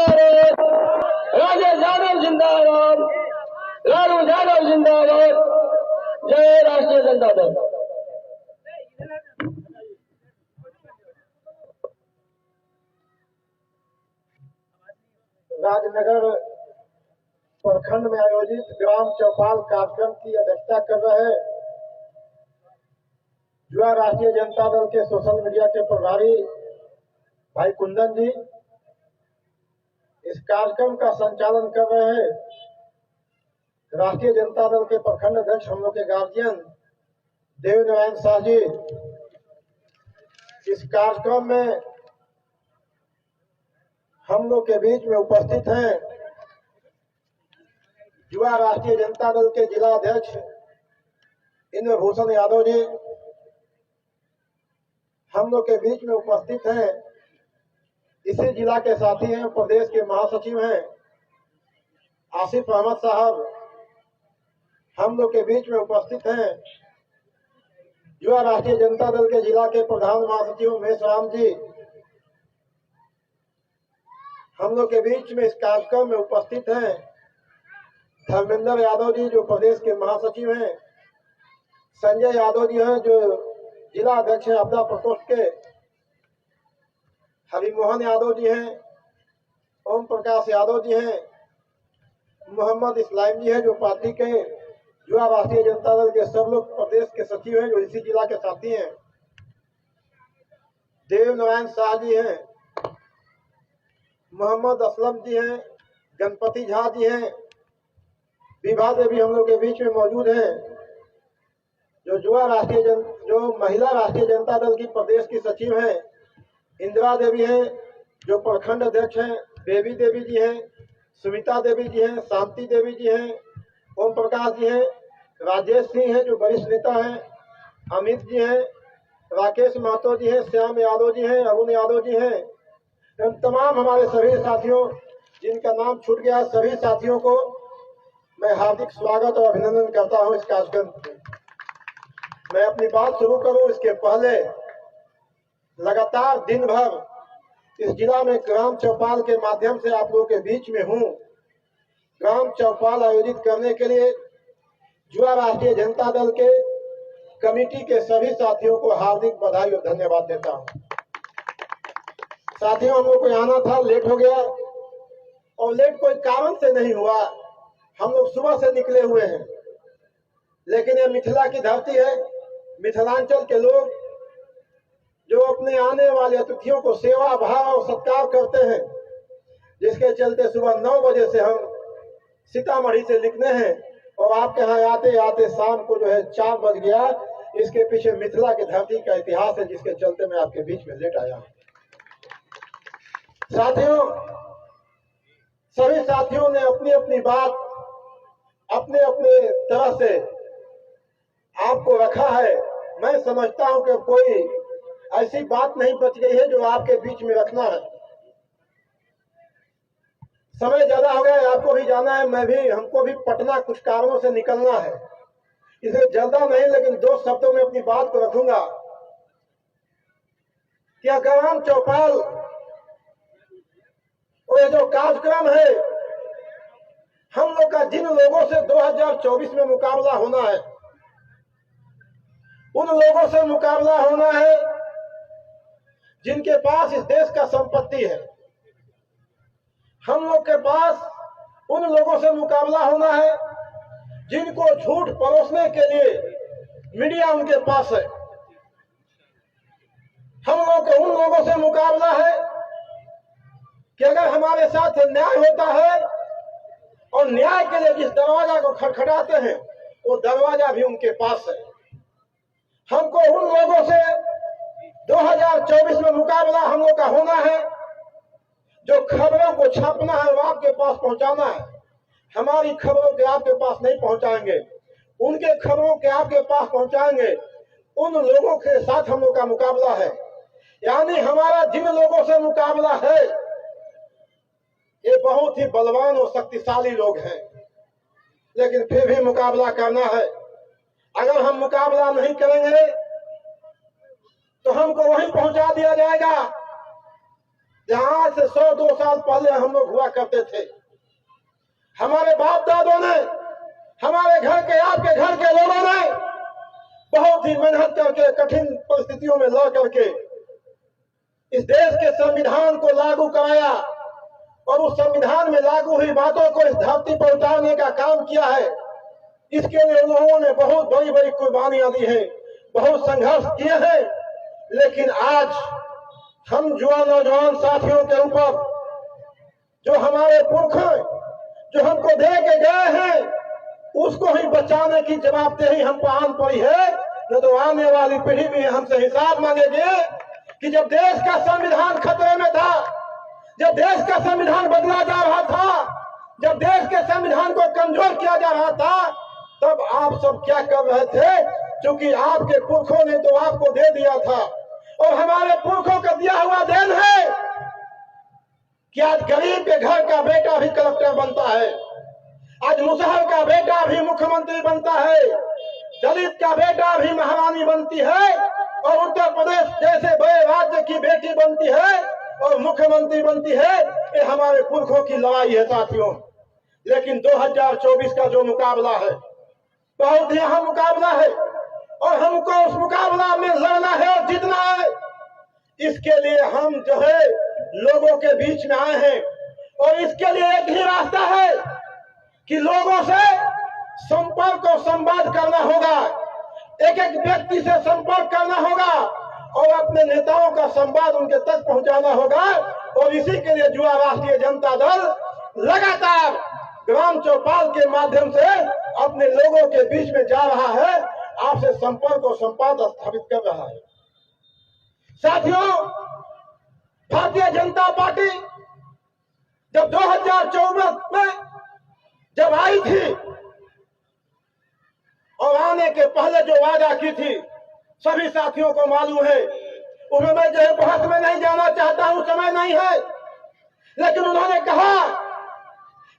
जिंदाबाद, राजेश यादव जिंदाबाद, लालू यादव जिंदाबाद, जय राष्ट्रीय जनता दल। राजनगर प्रखंड में आयोजित ग्राम चौपाल कार्यक्रम की अध्यक्षता कर रहे युवा राष्ट्रीय जनता दल के सोशल मीडिया के प्रभारी भाई कुंदन जी, इस कार्यक्रम का संचालन कर रहे हैं राष्ट्रीय जनता दल के प्रखंड अध्यक्ष हम लोग के गार्जियन देव नारायण शाह जी। इस कार्यक्रम में हम लोग के बीच में उपस्थित हैं युवा राष्ट्रीय जनता दल के जिला अध्यक्ष इंद्रभूषण यादव जी। हम लोग के बीच में उपस्थित हैं इसी जिला के साथी हैं, प्रदेश के महासचिव हैं आसिफ अहमद साहब। हम लोग के बीच में उपस्थित हैं युवा राष्ट्रीय जनता दल के जिला के प्रधान महासचिव महेश राम जी। हम लोग के बीच में इस कार्यक्रम में उपस्थित हैं धर्मेंद्र यादव जी जो प्रदेश के महासचिव हैं, संजय यादव जी हैं जो जिला अध्यक्ष हैं आपदा प्रकोष्ठ के, हरिमोहन यादव जी हैं, ओम प्रकाश यादव जी हैं, मोहम्मद इस्लाम जी हैं जो पार्टी के युवा राष्ट्रीय जनता दल के सब लोग प्रदेश के सचिव हैं जो इसी जिला के साथी हैं, देव नारायण शाह जी हैं, मोहम्मद असलम जी हैं, गणपति झा जी हैं, विभा देवी हम लोग के बीच में मौजूद हैं जो महिला राष्ट्रीय जनता दल की प्रदेश की सचिव हैं, इंदिरा देवी हैं जो प्रखंड अध्यक्ष हैं, बेबी देवी जी हैं, सुमिता देवी जी हैं, शांति देवी जी हैं, ओम प्रकाश जी हैं, राजेश सिंह हैं जो वरिष्ठ नेता हैं, अमित जी हैं, राकेश महतो जी हैं, श्याम यादव जी हैं, अरुण यादव जी हैं। तमाम हमारे सभी साथियों जिनका नाम छूट गया, सभी साथियों को मैं हार्दिक स्वागत और अभिनंदन करता हूं इस कार्यक्रम में। मैं अपनी बात शुरू करूं इसके पहले लगातार दिन भर इस जिला में ग्राम चौपाल के माध्यम से आप लोगों के बीच में हूं। ग्राम चौपाल आयोजित करने के लिए युवा राष्ट्रीय जनता दल के कमेटी के सभी साथियों को हार्दिक बधाई और धन्यवाद देता हूं। साथियों, हम लोग को आना था, लेट हो गया और लेट कोई कारण से नहीं हुआ। हम लोग सुबह से निकले हुए हैं, लेकिन ये मिथिला की धरती है। मिथिलांचल के लोग जो अपने आने वाले अतिथियों को सेवा भाव और सत्कार करते हैं, जिसके चलते सुबह 9 बजे से हम सीतामढ़ी से निकले हैं और आपके यहाँ आते आते शाम को जो है 4 बज गया। इसके पीछे मिथिला की धरती का इतिहास है, जिसके चलते मैं आपके बीच में लेट आया हूं। साथियों, सभी साथियों ने अपनी अपनी बात अपने अपने तरह से आपको रखा है। मैं समझता हूं कि कोई ऐसी बात नहीं बच गई है जो आपके बीच में रखना है। समय ज्यादा हो गया, आपको भी जाना है, हमको भी पटना कुछ कारणों से निकलना है, इसलिए जल्दा नहीं, लेकिन 2 शब्दों में अपनी बात को रखूंगा। क्या ग्राम चौपाल और ये जो कार्यक्रम है, हम लोग का जिन लोगों से 2024 में मुकाबला होना है, उन लोगों से मुकाबला होना है जिनके पास इस देश का संपत्ति है। हम लोग के पास उन लोगों से मुकाबला होना है जिनको झूठ परोसने के लिए मीडिया उनके पास है। हम लोग को उन लोगों से मुकाबला है कि अगर हमारे साथ न्याय होता है और न्याय के लिए जिस दरवाजा को खटखटाते हैं, वो दरवाजा भी उनके पास है। हमको उन लोगों से 2024 में मुकाबला हम लोग का होना है जो खबरों को छापना है, वो आपके पास पहुंचाना है। हमारी खबरों के आपके पास नहीं पहुंचाएंगे, उनके खबरों के आपके पास पहुंचाएंगे। उन लोगों के साथ हम लोग का मुकाबला है, यानी हमारा जिन लोगों से मुकाबला है ये बहुत ही बलवान और शक्तिशाली लोग हैं, लेकिन फिर भी मुकाबला करना है। अगर हम मुकाबला नहीं करेंगे तो हमको वहीं पहुंचा दिया जाएगा जहां से 100-2 साल पहले हम लोग हुआ करते थे। हमारे बाप दादों ने, हमारे घर के, आपके घर के लोगों ने बहुत ही मेहनत करके, कठिन परिस्थितियों में लड़ करके इस देश के संविधान को लागू कराया और उस संविधान में लागू हुई बातों को इस धरती पर उतारने का काम किया है। इसके लिए लोगों ने बहुत बड़ी बड़ी कुर्बानियां दी हैं, बहुत संघर्ष किए हैं। लेकिन आज हम युवा नौजवान साथियों के ऊपर जो हमारे पुरख जो हमको दे के गए हैं, उसको ही बचाने की जवाबदेही हम पर आन पड़ी है। न तो आने वाली पीढ़ी भी हमसे हिसाब मांगेगी कि जब देश का संविधान खतरे में था, जब देश का संविधान बदला जा रहा था, जब देश के संविधान को कमजोर किया जा रहा था, तब आप सब क्या कर रहे थे? क्योंकि आपके पुरखों ने तो आपको दे दिया था और हमारे पुरखों का दिया हुआ देन है कि आज गरीब के घर का बेटा भी कलेक्टर बनता है, आज मुसहर का बेटा भी मुख्यमंत्री बनता है, दलित का बेटा भी महारानी बनती है और उत्तर प्रदेश जैसे बड़े राज्य की बेटी बनती है और मुख्यमंत्री बनती है। ये हमारे पुरखों की लड़ाई है साथियों। लेकिन 2024 का जो मुकाबला है, बहुत ही अहम मुकाबला है और हमको उस मुकाबला में लड़ना है और जीतना है। इसके लिए हम जो है लोगों के बीच में आए हैं और इसके लिए एक ही रास्ता है कि लोगों से संपर्क और संवाद करना होगा, एक एक व्यक्ति से संपर्क करना होगा और अपने नेताओं का संवाद उनके तक पहुंचाना होगा। और इसी के लिए युवा राष्ट्रीय जनता दल लगातार ग्राम चौपाल के माध्यम से अपने लोगों के बीच में जा रहा है, आपसे संपर्क और संवाद स्थापित कर रहा है। साथियों, भारतीय जनता पार्टी जब 2014 में जब आई थी और आने के पहले जो वादा की थी, सभी साथियों को मालूम है। उसमें मैं जो है बहस में नहीं जाना चाहता हूं, समय नहीं है। लेकिन उन्होंने कहा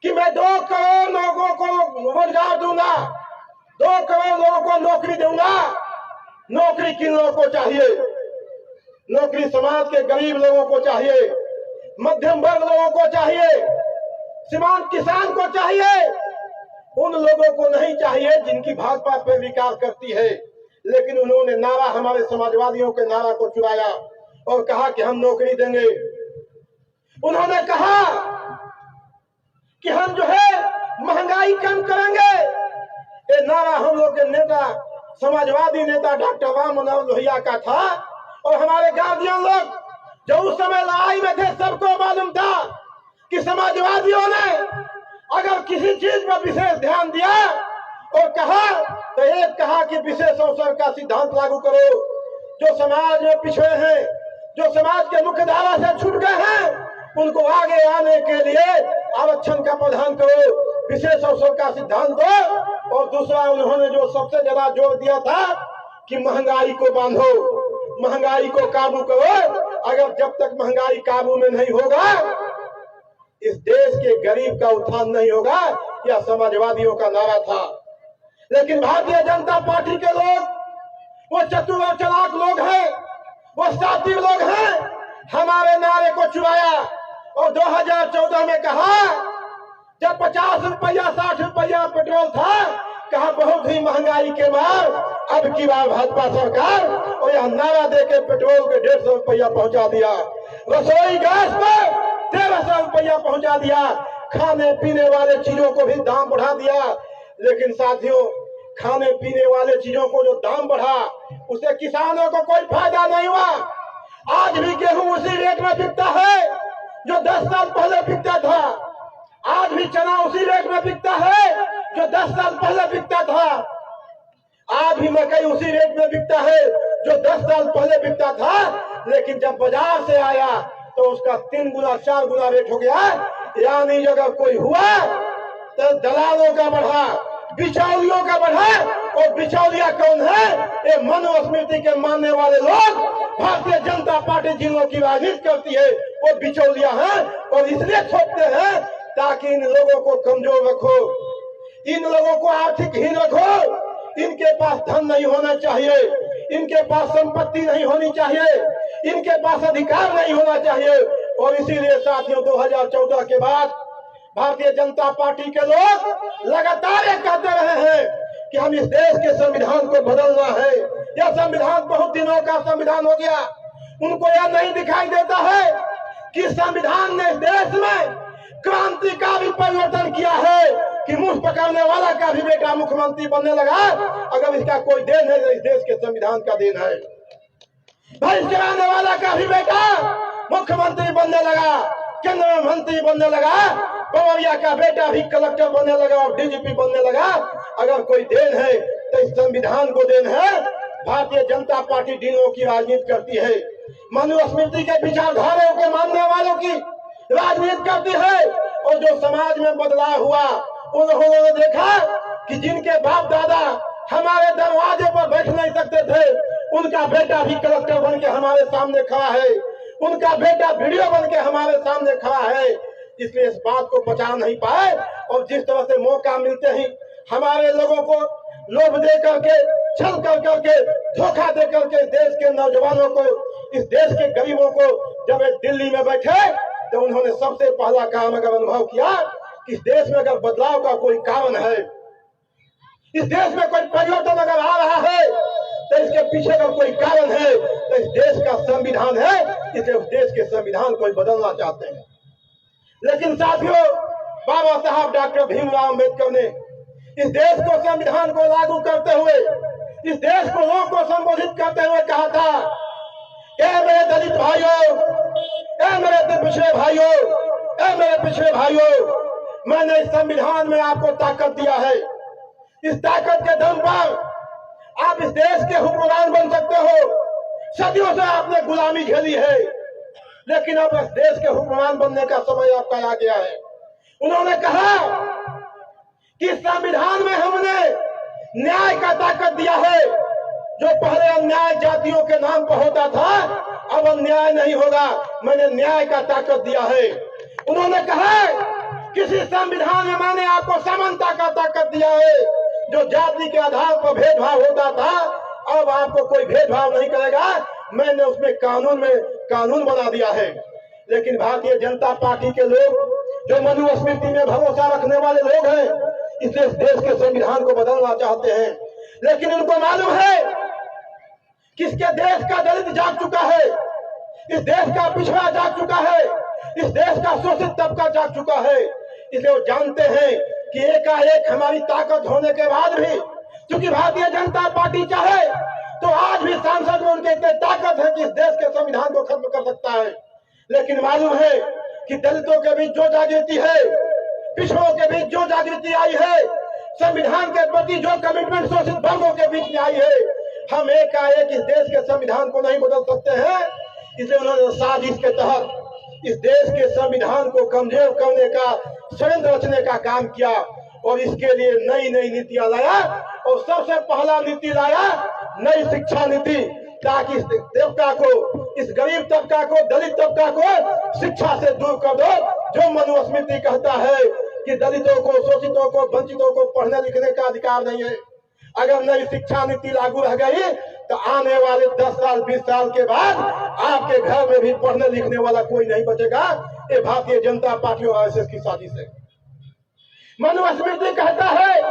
कि मैं 2 करोड़ लोगों को रोजगार दूंगा, 2 करोड़ लोगों को नौकरी दूंगा। नौकरी किन लोगों को चाहिए? नौकरी समाज के गरीब लोगों को चाहिए, मध्यम वर्ग लोगों को चाहिए, सीमांत किसान को चाहिए। उन लोगों को नहीं चाहिए जिनकी भाजपा पे विकार करती है। लेकिन उन्होंने नारा, हमारे समाजवादियों के नारा को चुराया और कहा कि हम नौकरी देंगे। उन्होंने कहा कि हम जो है महंगाई कम करेंगे। ये नारा हम लोग के नेता, समाजवादी नेता डॉक्टर राम मनोहर लोहिया का था और हमारे गार्जियन लोग जो उस समय लड़ाई में थे, सबको मालूम था कि समाजवादियों ने अगर किसी चीज पर विशेष ध्यान दिया और कहा तो एक कहा कि विशेष अवसर का सिद्धांत लागू करो। जो समाज में पिछड़े हैं, जो समाज के मुख्य धारा से छूट गए हैं, उनको आगे आने के लिए आरक्षण का प्रावधान करो, विशेष अवसर का सिद्धांत दो। और दूसरा, उन्होंने जो सबसे ज्यादा जोर दिया था कि महंगाई को बांधो, महंगाई को काबू करो। अगर जब तक महंगाई काबू में नहीं होगा, इस देश के गरीब का उत्थान नहीं होगा। यह समाजवादियों का नारा था। लेकिन भारतीय जनता पार्टी के लोग वो चतुर और चालाक लोग हैं, वो शातिर लोग हैं, हमारे नारे को चुराया और 2014 में कहा, जब 50 रुपया 60 रुपया पेट्रोल था, कहा बहुत ही महंगाई के मार अब की बार भाजपा सरकार, और यह नारा देके पेट्रोल के 150 रुपया पहुंचा दिया, रसोई गैस पर 1300 रुपया पहुंचा दिया, खाने पीने वाले चीजों को भी दाम बढ़ा दिया। लेकिन साथियों, खाने पीने वाले चीजों को जो दाम बढ़ा, उससे किसानों को कोई फायदा नहीं हुआ। आज भी गेहूं उसी रेट में बिकता है जो 10 साल पहले बिकता था। आज भी चना उसी रेट में बिकता है जो 10 साल पहले बिकता था। आज भी मकई उसी रेट में बिकता है जो 10 साल पहले बिकता था। लेकिन जब बाजार से आया तो उसका 3 गुना 4 गुना रेट हो गया। यानी अगर कोई हुआ तो दलालों का बढ़ा, बिचौलियों का बढ़ा। और बिचौलिया कौन है? ये मनुस्मृति के मानने वाले लोग, भारतीय जनता पार्टी जिन लोगों की राजनीति करती है, वो बिचौलिया हैं और इसलिए छोड़ते हैं ताकि इन लोगों को कमजोर रखो, इन लोगों को आर्थिक हीन रखो। इनके पास धन नहीं होना चाहिए, इनके पास संपत्ति नहीं होनी चाहिए, इनके पास अधिकार नहीं होना चाहिए और इसीलिए साथियों 2014 के बाद भारतीय जनता पार्टी के लोग लगातार ये कहते रहे हैं कि हम इस देश के संविधान को बदलना है। यह संविधान बहुत दिनों का संविधान हो गया, उनको यह नहीं दिखाई देता है कि संविधान ने इस देश में क्रांतिकारी परिवर्तन किया है कि मुंह पकड़ने वाला का भी बेटा मुख्यमंत्री बनने लगा। अगर इसका कोई देन है तो इस देश के संविधान का देन है। भैंस चराने वाला का भी बेटा मुख्यमंत्री बनने लगा, केंद्रीय मंत्री बनने लगा, पवरिया का बेटा भी कलेक्टर बनने लगा और डीजीपी बनने लगा। अगर कोई देन है तो इस संविधान को देन है। भारतीय जनता पार्टी दिनों की राजनीति करती है, मनुस्मृति के विचारधाराओं के मानने वालों की राजनीति करती है। और जो समाज में बदलाव हुआ उन्होंने देखा कि जिनके बाप दादा हमारे दरवाजे पर बैठ नहीं सकते थे, उनका बेटा भी कलेक्टर बन के हमारे सामने खड़ा है, उनका बेटा वीडियो बन के हमारे सामने खड़ा है। इसलिए इस बात को बचा नहीं पाए और जिस तरह से मौका मिलते ही हमारे लोगों को लोभ दे करके, छल कर करके, धोखा दे करके देश के नौजवानों को, इस देश के गरीबों को जब वे दिल्ली में बैठे तो उन्होंने सबसे पहला काम अगर अनुभव किया कि इस देश में अगर बदलाव का कोई कारण है, इस देश में कोई परिवर्तन अगर आ रहा है तो इसके पीछे अगर कोई कारण है तो इस देश का संविधान है। इसलिए उस देश के संविधान को बदलना चाहते हैं। लेकिन साथियों, बाबा साहब डॉक्टर भीमराव अम्बेडकर ने इस देश को संविधान को लागू करते हुए, इस देश को लोगों को संबोधित करते हुए कहा था, ए मेरे दलित भाइयों, ए मेरे पिछड़े भाइयों, ए मेरे पिछड़े भाइयों, मैंने इस संविधान में आपको ताकत दिया है। इस ताकत के दम पर आप इस देश के हुक्मरान बन सकते हो। सदियों से आपने गुलामी झेली है, लेकिन अब इस देश के हुक्मरान बनने का समय आपका आ गया है। उन्होंने कहा कि संविधान में हमने न्याय का ताकत दिया है। जो पहले अन्याय जातियों के नाम पर होता था, अब अन्याय नहीं होगा। मैंने न्याय का ताकत दिया है। उन्होंने कहा किसी संविधान में मैंने आपको समानता का ताकत दिया है। जो जाति के आधार पर भेदभाव होता था, अब आपको कोई भेदभाव नहीं करेगा। मैंने उसमें कानून बना दिया है। लेकिन भारतीय जनता पार्टी के लोग जो मनुस्मृति में भरोसा रखने वाले लोग हैं, इसलिए इस देश के संविधान को बदलना चाहते हैं। लेकिन उनको मालूम है कि इसके देश का दलित जाग चुका है, इस देश का पिछड़ा जाग चुका है, इस देश का शोषित तबका जाग चुका है। इसलिए वो जानते हैं कि एकाएक हमारी ताकत होने के बाद भी, क्योंकि भारतीय जनता पार्टी चाहे तो आज भी सांसद में उनके इतने ताकत है कि इस देश के संविधान को खत्म कर सकता है। लेकिन मालूम है कि दलितों के बीच जो जागृति है, पिछड़ों के बीच जो जागृति आई है, संविधान के प्रति जो कमिटमेंट शोषित वर्गों के बीच में आई है, हम एकाएक इस देश के संविधान को नहीं बदल सकते हैं। इसलिए उन्होंने साजिश के तहत इस देश के संविधान को कमजोर करने का, षड्यंत्र रचने का काम किया और इसके लिए नई नई नीतियां लाया। और सबसे पहला नीति लाया नई शिक्षा नीति, ताकि इस तबका को, इस गरीब तबका को, दलित तबका को शिक्षा से दूर कर दो। जो मनुस्मृति कहता है कि दलितों को, शोषितों को, वंचितों को पढ़ने लिखने का अधिकार नहीं है। अगर नई शिक्षा नीति लागू रह गई तो आने वाले 10 साल 20 साल के बाद आपके घर में भी पढ़ने लिखने वाला कोई नहीं बचेगा। ये भारतीय जनता पार्टी और आरएसएस की साजिश है। मनुस्मृति कहता है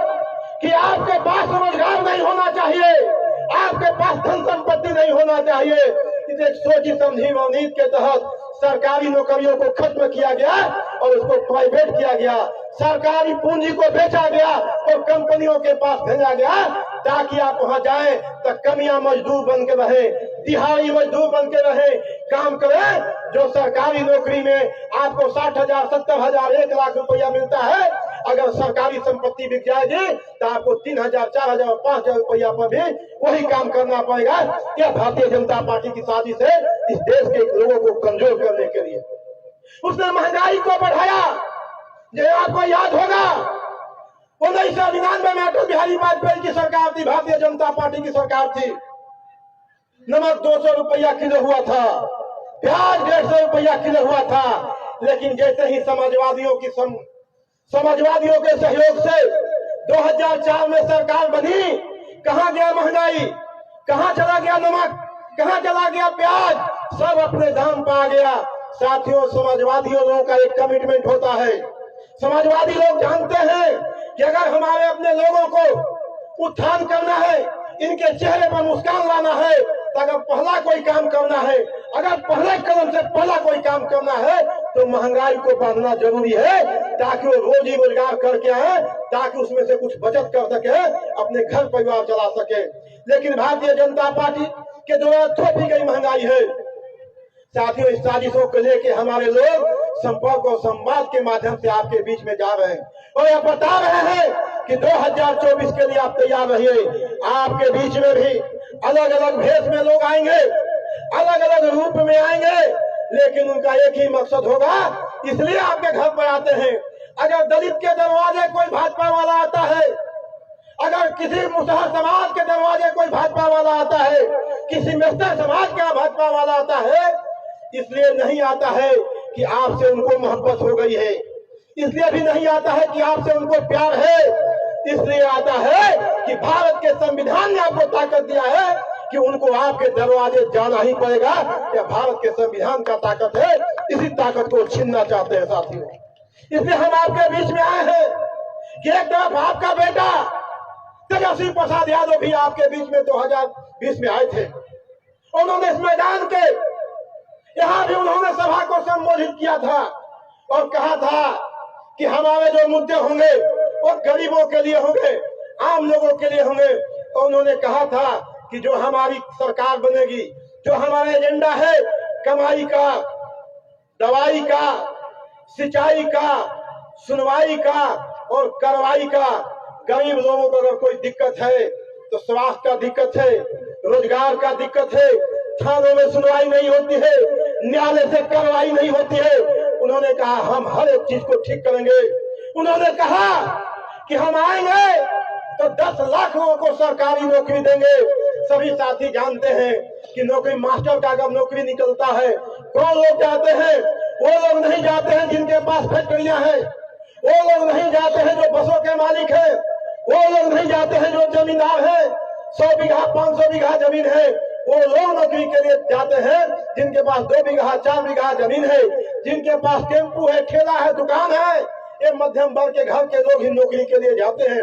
कि आपके पास रोजगार नहीं होना चाहिए, आपके पास धन संपत्ति नहीं होना चाहिए। इसे सोची समझी नीति के तहत सरकारी नौकरियों को खत्म किया गया और उसको प्राइवेट किया गया। सरकारी पूंजी को बेचा गया और कंपनियों के पास भेजा गया, ताकि आप वहां जाएं तो कमियां मजदूर बन के रहे, दिहाड़ी मजदूर बन के रहे, काम करें। जो सरकारी नौकरी में आपको 60,000, 70,000, 1 लाख रुपया मिलता है, अगर सरकारी संपत्ति बिक जाएगी तो आपको 3,000, 4,000, 5,000 रुपया पर भी वही काम करना पड़ेगा। यह भारतीय जनता पार्टी की साजिश है इस देश के लोगों को कमजोर करने के लिए। उसने महंगाई को बढ़ाया। जो आपको याद होगा 1999 में अटल बिहारी वाजपेयी की सरकार थी, भारतीय जनता पार्टी की सरकार थी। नमक 200 रुपया किलो हुआ था, प्याज 150 रुपया किलो हुआ था। लेकिन जैसे ही समाजवादियों के सहयोग से 2004 में सरकार बनी, कहां गया महंगाई, कहां चला गया नमक, कहां चला गया प्याज, सब अपने दाम पर आ गया। साथियों, समाजवादियों लोगों का एक कमिटमेंट होता है। समाजवादी लोग जानते हैं कि अगर हमारे अपने लोगों को उत्थान करना है, इनके चेहरे पर मुस्कान लाना है, तो अगर पहला कोई काम करना है, अगर पहले कदम से पहला कोई काम करना है तो महंगाई को बढ़ाना जरूरी है, ताकि वो रोजी रोजगार करके आए, ताकि उसमें से कुछ बचत कर सके, अपने घर परिवार चला सके। लेकिन भारतीय जनता पार्टी के द्वारा थोपी गई महंगाई है। साथियों, इस साजिशों को लेके हमारे लोग संपर्क और संवाद के माध्यम से आपके बीच में जा रहे हैं और यह बता रहे हैं कि 2024 के लिए आप तैयार रहिए। आपके बीच में भी अलग अलग भेष में लोग आएंगे, अलग अलग रूप में आएंगे, लेकिन उनका एक ही मकसद होगा, इसलिए आपके घर पर आते हैं। अगर दलित के दरवाजे कोई भाजपा वाला आता है, अगर किसी मुसहर समाज के दरवाजे कोई भाजपा वाला आता है, किसी मिस्टर समाज का भाजपा वाला आता है, इसलिए नहीं आता है कि आपसे उनको मोहब्बत हो गई है, इसलिए भी नहीं आता है कि आपसे उनको प्यार है, इसलिए आता है कि भारत के संविधान ने आपको ताकत दिया है कि उनको आपके दरवाजे जाना ही पड़ेगा। यह भारत के संविधान का ताकत है, इसी ताकत को छीनना चाहते हैं साथियों। इसलिए हम आपके बीच में आए हैं कि एक तरफ आपका बेटा तेजस्वी प्रसाद यादव भी आपके बीच में 2020 में आए थे। उन्होंने इस मैदान के यहाँ भी उन्होंने सभा को संबोधित किया था और कहा था कि हमारे जो मुद्दे होंगे वो गरीबों के लिए होंगे, आम लोगों के लिए होंगे। तो उन्होंने कहा था कि जो हमारी सरकार बनेगी, जो हमारा एजेंडा है कमाई का, दवाई का, सिंचाई का, सुनवाई का और कार्रवाई का, गरीब लोगों को अगर कोई दिक्कत है तो स्वास्थ्य का दिक्कत है, रोजगार का दिक्कत है, थानों में सुनवाई नहीं होती है, न्यायालय से कार्रवाई नहीं होती है, उन्होंने कहा हम हर एक चीज को ठीक करेंगे। उन्होंने कहा कि हम आएंगे तो 10 लाख लोगों को सरकारी नौकरी देंगे। सभी साथी जानते हैं कि नौकरी मास्टर का अगर नौकरी निकलता है, कौन लोग जाते हैं? वो लोग नहीं जाते हैं जिनके पास फैक्ट्रियां हैं, वो लोग नहीं जाते हैं जो बसों के मालिक हैं, वो लोग नहीं जाते हैं जो जमींदार हैं, 100 बीघा 500 बीघा जमीन है। वो लोग नौकरी के लिए जाते हैं जिनके पास 2 बीघा 4 बीघा जमीन है, जिनके पास टेम्पू है, ठेला है, दुकान है। ये मध्यम वर्ग के घर के लोग ही नौकरी के लिए जाते हैं।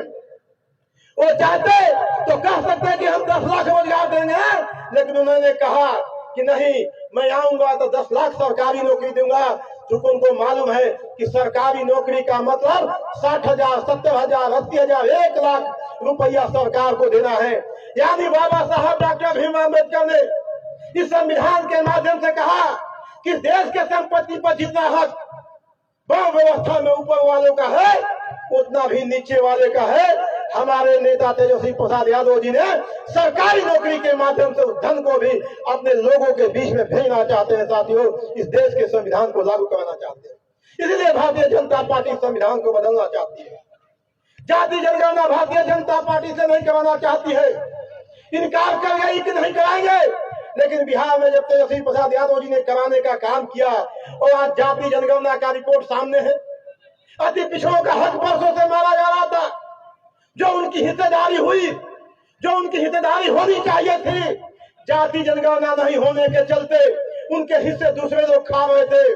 वो चाहते तो कह सकते हैं कि हम 10 लाख रोजगार देंगे, लेकिन उन्होंने कहा कि नहीं, मैं आऊंगा तो 10 लाख सरकारी नौकरी दूंगा, क्योंकि उनको मालूम है कि सरकारी नौकरी का मतलब 60,000, 70,000, 80,000, 1 लाख रुपया सरकार को देना है। यानी बाबा साहब डॉक्टर भीम अम्बेडकर ने इस संविधान के माध्यम से कहा कि देश के संपत्ति पर जितना हक वह व्यवस्था में ऊपर वालों का है, उतना भी नीचे वाले का है। हमारे नेता तेजस्वी प्रसाद यादव जी ने सरकारी नौकरी के माध्यम से उस धन को भी अपने लोगों के बीच में भेजना चाहते हैं साथियों। इस देश के संविधान को लागू कराना चाहते हैं, इसलिए भारतीय जनता पार्टी संविधान को बदलना चाहती है। जाति जनगणना भारतीय जनता पार्टी से नहीं कराना चाहती है, इनकार कर गई कि नहीं कराएंगे। लेकिन बिहार में जब तेजस्वी प्रसाद यादव जी ने कराने का काम किया और आज जाति जनगणना का रिपोर्ट सामने है, अति पिछड़ों का हक वर्षों से मारा जा रहा था, जो उनकी हिस्सेदारी हुई, जो उनकी हिस्सेदारी होनी चाहिए थी, जाति जनगणना नहीं होने के चलते उनके हिस्से दूसरे लोग खा रहे थे।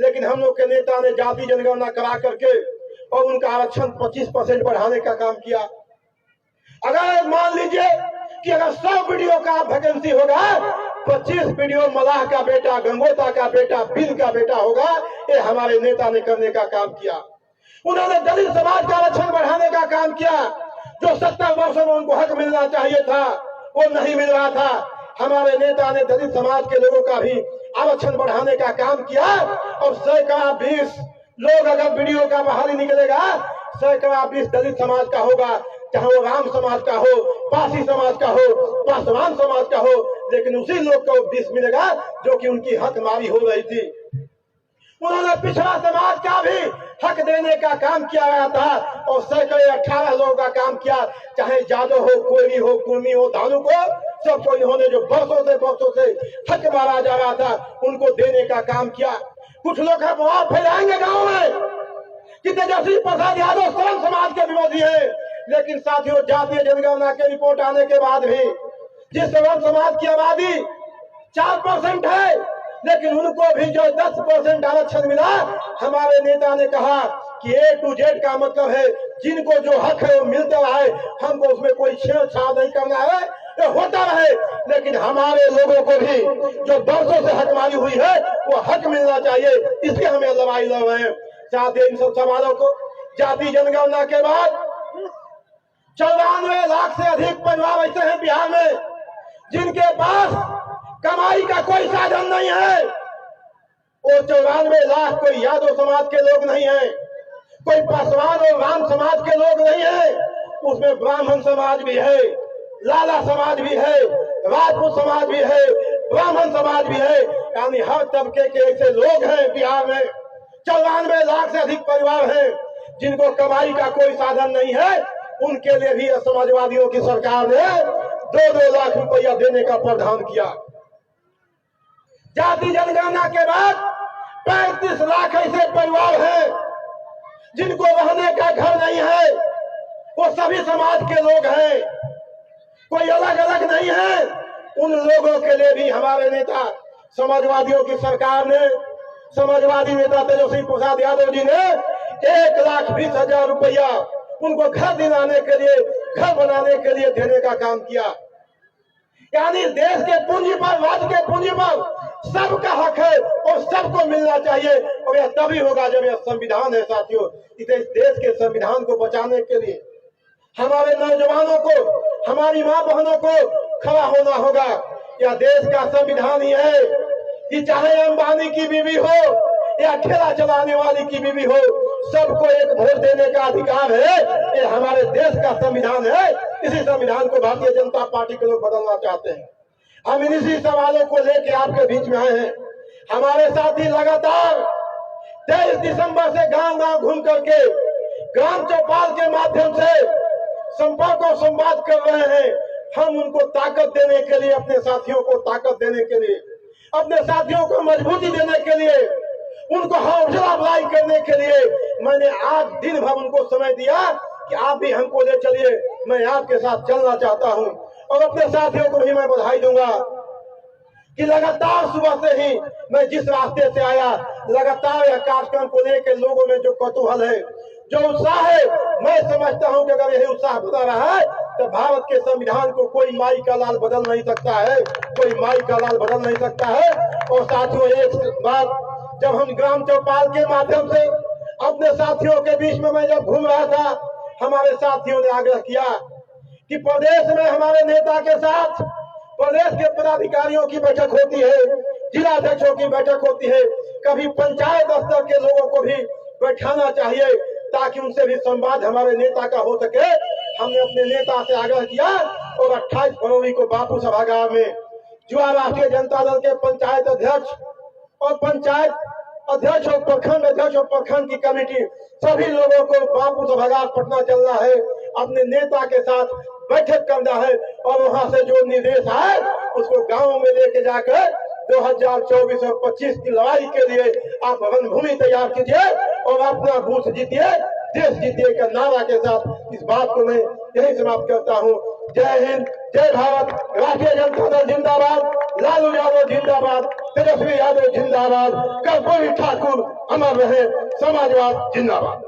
लेकिन हम लोग के नेता ने जाति जनगणना करा करके और उनका आरक्षण 25% बढ़ाने का काम किया। अगर मान लीजिए कि अगर 100 वीडियो का वैकेंसी होगा, 25 वीडियो मलाह का बेटा, गंगोता का बेटा, बिल का बेटा होगा। ये हमारे नेता ने करने का काम किया। उन्होंने दलित समाज का आरक्षण बढ़ाने का काम किया, जो 70 वर्षों में उनको हक मिलना चाहिए था वो नहीं मिल रहा था। हमारे नेता ने दलित समाज के लोगों का भी आरक्षण बढ़ाने का काम किया और सैकड़ा 20 लोग अगर वीडियो का बाहर ही निकलेगा, सैकड़ा 20 दलित समाज का होगा, चाहे वो राम समाज का हो, पासी समाज का हो, पासवान समाज का हो, लेकिन उसी लोग को 20 मिलेगा जो कि उनकी हक मारी हो रही थी। उन्होंने पिछड़ा समाज का भी हक देने का काम किया गया था और सैकड़े 18 लोगों का काम किया, चाहे जादव हो, कोयरी हो, कुर्मी हो, धानु को, सबको इन्होंने जो वर्षों से हक मारा जा रहा था उनको देने का काम किया। कुछ लोग अफवाह फैलाएंगे गाँव में कि तेजस्वी प्रसाद यादव सर्व समाज के विरोधी है, लेकिन साथियों जातीय जनगणना के रिपोर्ट आने के बाद भी जिस सर्व समाज की आबादी 4% है, लेकिन उनको भी जो 10% आरक्षण मिला, हमारे नेता ने कहा कि A to Z का मतलब है जिनको जो हक है वो मिलता रहे, हमको उसमें कोई छेड़छाड़ नहीं करना है, ये होता रहे। लेकिन हमारे लोगों को भी जो बरसों से हक मारी हुई है वो हक मिलना चाहिए, इसलिए हमें लड़ाई लड़ रहे हैं। साथ ही इन सब सवालों को जाति जनगणना के बाद 94 लाख से अधिक परिवार ऐसे हैं बिहार में जिनके पास कमाई का कोई साधन नहीं है। वो 94 लाख कोई यादव समाज के लोग नहीं है, कोई पासवान और राम समाज के लोग नहीं है, उसमें ब्राह्मण समाज भी है, लाला समाज भी है, राजपूत समाज भी है, ब्राह्मण समाज भी है, यानी हर तबके के ऐसे लोग हैं बिहार में। 94 लाख से अधिक परिवार हैं जिनको कमाई का कोई साधन नहीं है। उनके लिए भी समाजवादियों की सरकार ने 2-2 लाख रुपया देने का प्रावधान किया। जाति जनगणना के बाद 35 लाख ऐसे परिवार हैं जिनको रहने का घर नहीं है, वो सभी समाज के लोग हैं, कोई अलग अलग नहीं है। उन लोगों के लिए भी हमारे नेता समाजवादियों की सरकार ने, समाजवादी नेता तेजस्वी प्रसाद यादव जी ने 1,20,000 रुपया उनको घर दिलाने के लिए, घर बनाने के लिए देने का काम किया। यानी देश के पूंजी पर, राज्य के पूंजी पर सबका हक है और सबको मिलना चाहिए। और यह तभी होगा जब यह संविधान है। साथियों, इस देश के संविधान को बचाने के लिए हमारे नौजवानों को, हमारी माँ बहनों को खड़ा होना होगा। यह देश का संविधान ही है कि चाहे अंबानी की बीवी हो या ठेला चलाने वाली की बीवी हो, सबको एक वोट देने का अधिकार है। ये हमारे देश का संविधान है। इसी संविधान को भारतीय जनता पार्टी के लोग बदलना चाहते हैं। हम इन्हीं सवालों को लेकर आपके बीच में आए हैं। हमारे साथी लगातार 23 दिसंबर से गांव गांव घूम करके ग्राम चौपाल के माध्यम से संपर्क और संवाद कर रहे हैं। हम उनको ताकत देने के लिए, अपने साथियों को ताकत देने के लिए, अपने साथियों को मजबूती देने के लिए, उनको हौसला अफजाई करने के लिए मैंने आज दिन भर उनको समय दिया कि आप भी हमको ले चलिए, मैं आपके साथ चलना चाहता हूं। और अपने साथियों को भी मैं बधाई दूंगा कि लगातार सुबह से ही मैं जिस रास्ते से आया, लगातार यह कार्यक्रम को लेकर लोगों में जो कौतूहल है, जो उत्साह है, मैं समझता हूं कि अगर यही उत्साह बना रहा है तो भारत के संविधान को कोई माई का लाल बदल नहीं सकता है, कोई माई का लाल बदल नहीं सकता है। और साथियों, एक बात, जब हम ग्राम चौपाल के माध्यम से अपने साथियों के बीच में मैं जब घूम रहा था, हमारे साथियों ने आग्रह किया कि प्रदेश में हमारे नेता के साथ प्रदेश के पदाधिकारियों की बैठक होती है, जिलाध्यक्षों की बैठक होती है, कभी पंचायत स्तर के लोगों को भी बैठाना चाहिए ताकि उनसे भी संवाद हमारे नेता का हो सके। हमने अपने नेता से आग्रह किया और 28 फरवरी को बापू सभागार में युवा राष्ट्रीय जनता दल के पंचायत अध्यक्ष और पंचायत अध्यक्ष और प्रखंड अध्यक्ष और प्रखंड की कमेटी, सभी लोगों को बापू सभागार पटना चलना है, अपने नेता के साथ बैठक करना है और वहां से जो निर्देश आए उसको गांव में लेके जाकर 2024 और 25 की लड़ाई के लिए आप रणभूमि तैयार कीजिए और अपना बूथ जीतिए, देश जीतिए का नारा के साथ इस बात को मैं यही समाप्त करता हूं। जय हिंद, जय भारत, राष्ट्रीय जनता दल जिंदाबाद, लालू यादव जिंदाबाद, तेजस्वी यादव जिंदाबाद, कर्पूरी ठाकुर अमर रहे, समाजवाद जिंदाबाद।